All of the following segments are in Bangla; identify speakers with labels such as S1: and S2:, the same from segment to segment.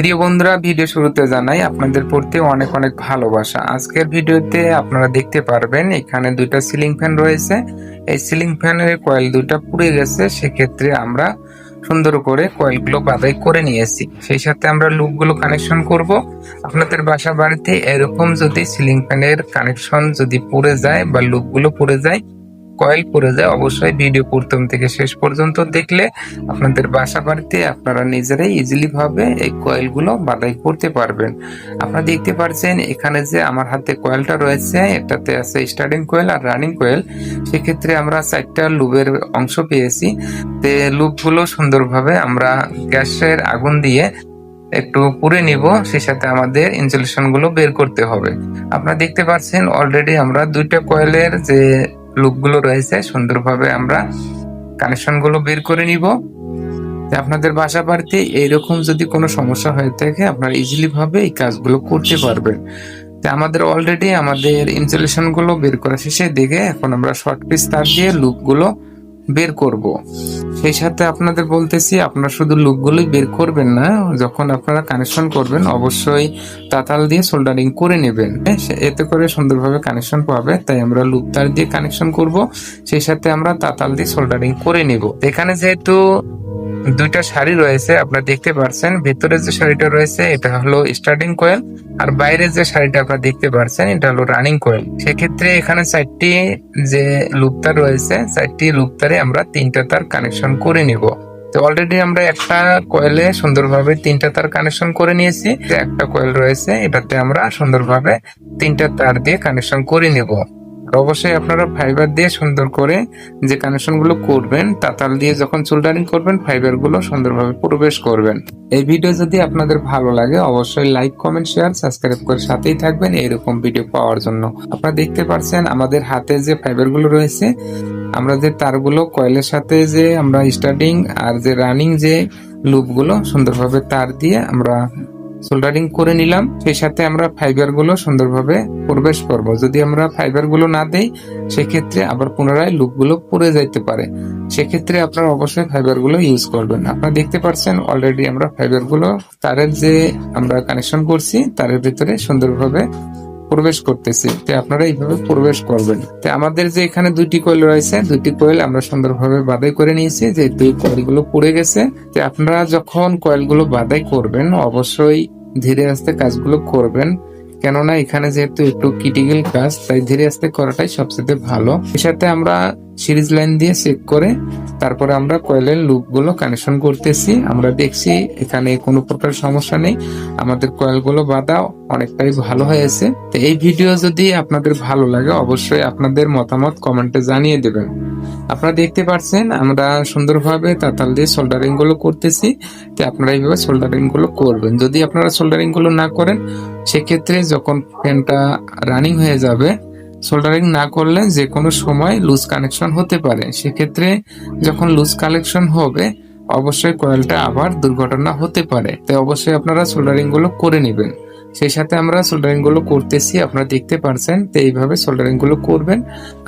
S1: প্রিয় বন্ধুরা, ভিডিও শুরুতে জানাই আপনাদের প্রতি অনেক অনেক ভালোবাসা। আজকের ভিডিওতে আপনারা দেখতে পারবেন এখানে দুইটা সিলিং ফ্যান রয়েছে। এই সিলিং ফ্যানের কয়েল দুইটা পুড়ে গেছে, সেক্ষেত্রে আমরা সুন্দর করে কয়েলগুলো বাছাই করে নিয়েছি। সেই সাথে আমরা লুপগুলো কানেকশন করব। আপনাদের বাসা বাড়িতে এরকম যদি সিলিং ফ্যানের কানেকশন যদি পুড়ে যায় বা লুপগুলো পুড়ে যায়, কয়েল পড়ে যায়, অবশ্যই ভিডিও প্রথম থেকে শেষ পর্যন্ত দেখলে আপনাদের বাসা বাড়িতে আপনারা নিজেরাই ইজিলি ভাবে এই কয়েলগুলো বাছাই করতে পারবেন। আপনারা দেখতে পাচ্ছেন এখানে যে আমার হাতে কয়েলটা রয়েছে, এটাতে আছে স্টার্টিং কয়েল আর রানিং কয়েল। সেক্ষেত্রে আমরা 4টা লুপের অংশ পেয়েছি। তে লুপগুলো সুন্দরভাবে আমরা গ্যাসের আগুন দিয়ে একটু পুড়ে নিব, সেই সাথে আমাদের ইনসুলেশন গুলো বের করতে হবে। আপনারা দেখতে পাচ্ছেন অলরেডি আমরা দুইটা কয়েলের যে লুপগুলো রয়েছে সুন্দরভাবে আমরা কানেকশন গুলো বের করে নিব। আপনাদের বাসা বাড়িতে এইরকম যদি কোনো সমস্যা হয়ে থাকে আপনারা ইজিলি ভাবে এই কাজগুলো করতে পারবেন। আমাদের অলরেডি আমাদের ইনসুলেশন গুলো বের করা শেষে দিকে এখন আমরা শর্ট পিস তার দিয়ে লুপ গুলো বের করব। সেই সাথে আপনাদের বলতেছি, আপনারা শুধু লুপগুলোই বের করবেন না, যখন আপনারা কানেকশন করবেন অবশ্যই তাতাল দিয়ে সোল্ডারিং করে নেবেন, এতে করে সুন্দরভাবে কানেকশন পাবে। তাই আমরা লুপ তার দিয়ে কানেকশন করব, সেই সাথে আমরা তাতাল দিয়ে সোল্ডারিং করে নেব। এখানে যেহেতু দুইটা শাড়ি রয়েছে, আপনারা দেখতে পাচ্ছেন ভেতরে যে শাড়িটা রয়েছে এটা হলো স্টার্টিং কয়েল, আর বাইরে যে শাড়িটা আপনারা দেখতে পাচ্ছেন এটা হলো রানিং কয়েল। সেক্ষেত্রে এখানে 4টি যে লুপতার রয়েছে, 4টি লুপতারে আমরা 3টা তার কানেকশন করে নিব। তো অলরেডি আমরা একটা কয়েলে সুন্দরভাবে 3টা তার কানেকশন করে নিয়েছি। একটা কয়েল রয়েছে, এটাতে আমরা সুন্দরভাবে 3টা তার দিয়ে কানেকশন করে নিব। অবশ্যই আপনারা ফাইবার দিয়ে সুন্দর করে যে কানেকশন গুলো করবেন, তাতাল দিয়ে যখন সোল্ডারিং করবেন ফাইবার গুলো সুন্দরভাবে প্রবেশ করবেন। এই ভিডিও যদি আপনাদের ভালো লাগে অবশ্যই লাইক, কমেন্ট, শেয়ার, সাবস্ক্রাইব করে সাথেই থাকবেন এরকম ভিডিও পাওয়ার জন্য। আপনারা দেখতে পাচ্ছেন আমাদের হাতে যে ফাইবার গুলো রয়েছে, আমরা যে তারগুলো কয়েলের সাথে যে আমরা স্টার্টিং আর যে রানিং যে লুপ গুলো সুন্দরভাবে তার দিয়ে আমরা সোল্ডারিং করে নিলাম। সেই সাথে আমরা ফাইবার গুলো সুন্দরভাবে প্রবেশ করব। যদি আমরা ফাইবার গুলো না দেই সেক্ষেত্রে আবার পুনরায় লুপ গুলো পুড়ে যাইতে পারে। সেক্ষেত্রে আপনারা অবশ্যই ফাইবার গুলো ইউজ করবেন। আপনারা দেখতে পাচ্ছেন অলরেডি আমরা ফাইবার গুলো তারের যে আমরা কানেকশন করছি তারের ভিতরে সুন্দরভাবে প্রবেশ করতেছি। আপনারা এইভাবে প্রবেশ করবেন। আমাদের যে এখানে 2টি কয়েল রয়েছে, 2টি কয়েল আমরা সুন্দরভাবে বাছাই করে নিয়েছি, যে দুই কয়েলগুলো পুড়ে গেছে। আপনারা যখন কয়েলগুলো বাছাই করবেন অবশ্যই ধীরে আস্তে কাজগুলো করবেন, কেননা এখানে যেহেতু একটু ক্রিটিক্যাল কাজ, তাই ধীরে আস্তে করাটাই সবচেয়ে ভালো। এর সাথে আমরা সিরিজ লাইন দিয়ে চেক করে তারপরে আমরা কয়েলের লুপ গুলো কানেকশন করতেছি। আমরা দেখছি এখানে কোনো প্রকার সমস্যা নেই, আমাদের কয়েলগুলো বাঁধা অনেকটাই ভালো হয়েছে। তো এই ভিডিও যদি আপনাদের ভালো লাগে অবশ্যই আপনাদের মতামত কমেন্টে জানিয়ে দেবেন। আপনারা দেখতে পাচ্ছেন আমরা সুন্দরভাবে তাতাল দিয়ে সোল্ডারিং গুলো করতেছি। তো আপনারা এইভাবে সোল্ডারিং গুলো করবেন। যদি আপনারা সোল্ডারিং গুলো না করেন সেক্ষেত্রে যখন ফ্যানটা রানিং হয়ে যাবে, সোল্ডারিং না করলে যে কোনো সময় লুজ কানেকশন হতে পারে। সেক্ষেত্রে যখন লুজ কানেকশন হবে অবশ্যই কয়েলটা আবার দুর্ঘটনা হতে পারে। তাই অবশ্যই আপনারা সোল্ডারিং গুলো করে নেবেন। সেই সাথে আমরা সোল্ডারিং গুলো করতেছি, আপনারা দেখতে পাচ্ছেন। তো এইভাবে সোল্ডারিং গুলো করবেন,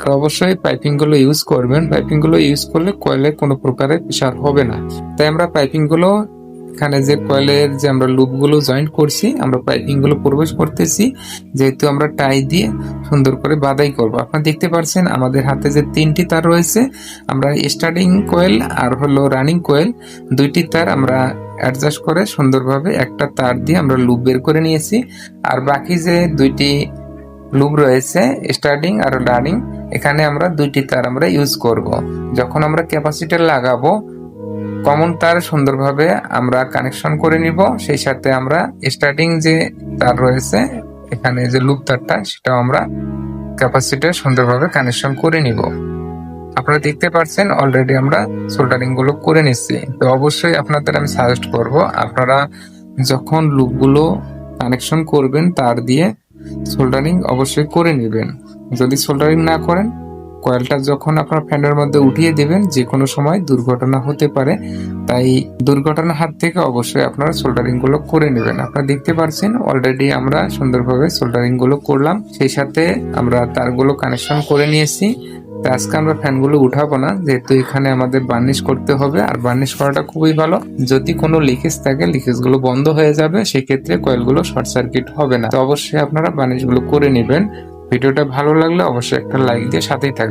S1: আর অবশ্যই পাইপিং গুলো ইউজ করবেন। পাইপিং গুলো ইউজ করলে কয়েলে কোনো প্রকারের প্রেসার হবে না। তাই আমরা পাইপিং গুলো এখানে যে কয়েলের যে আমরা লুপ গুলো জয়েন্ট করছি, আমরা পাইপিং গুলো প্রবেশ করতেছি, যেহেতু আমরা টাই দিয়ে সুন্দর করে বাছাই করব। আপনারা দেখতে পাচ্ছেন আমাদের হাতে যে 3টি তার রয়েছে, আমরা স্টার্টিং কয়েল আর হলো রানিং কয়েল 2টি তার আমরা অ্যাডজাস্ট করে সুন্দরভাবে একটা তার দিয়ে আমরা লুপ বের করে নিয়েছি। আর বাকি যে 2টি লুপ রয়েছে স্টার্টিং আর রানিং, এখানে আমরা 2টি তার আমরা ইউজ করব। যখন আমরা ক্যাপাসিটর লাগাবো কমন তার সুন্দরভাবে আমরা কানেকশন করে নিব। সেই সাথে আমরা স্টার্টিং যে তার রয়েছে এখানে যে লুপ তারটা, সেটাও আমরা ক্যাপাসিটর সুন্দরভাবে কানেকশন করে নিব। আপনারা দেখতে পাচ্ছেন অলরেডি আমরা সোল্ডারিং গুলো করে নিচ্ছি। তো অবশ্যই আপনাদের আমি সাজেস্ট করব আপনারা যখন লুপ গুলো কানেকশন করবেন তার দিয়ে সোল্ডারিং অবশ্যই করে নেবেন। যদি সোল্ডারিং না করেন কয়েলটা যখন আপনার ফ্যানের মধ্যে উঠিয়ে দিবেন যে কোনো সময় দুর্ঘটনা হতে পারে। তাই দুর্ঘটনার হাত থেকে অবশ্যই আপনারা সোল্ডারিং গুলো করে নেবেন। আপনারা দেখতে পাচ্ছেন অলরেডি আমরা সুন্দরভাবে সোল্ডারিং গুলো করলাম, সেই সাথে আমরা তারগুলো কানেকশন করে নিয়েছি। তো আজকে আমরা ফ্যানগুলো উঠাবো না, যেহেতু এখানে আমাদের বার্নিশ করতে হবে, আর বার্নিশ করাটা খুবই ভালো। যদি কোনো লিকেজ থাকে, লিকেজ গুলো বন্ধ হয়ে যাবে, সেক্ষেত্রে কয়েলগুলো শর্ট সার্কিট হবে না। তো অবশ্যই আপনারা বার্নিশ গুলো করে নেবেন। ভিডিওটা ভালো লাগলে অবশ্যই একটা লাইক দিয়ে সাথেই থাকবেন।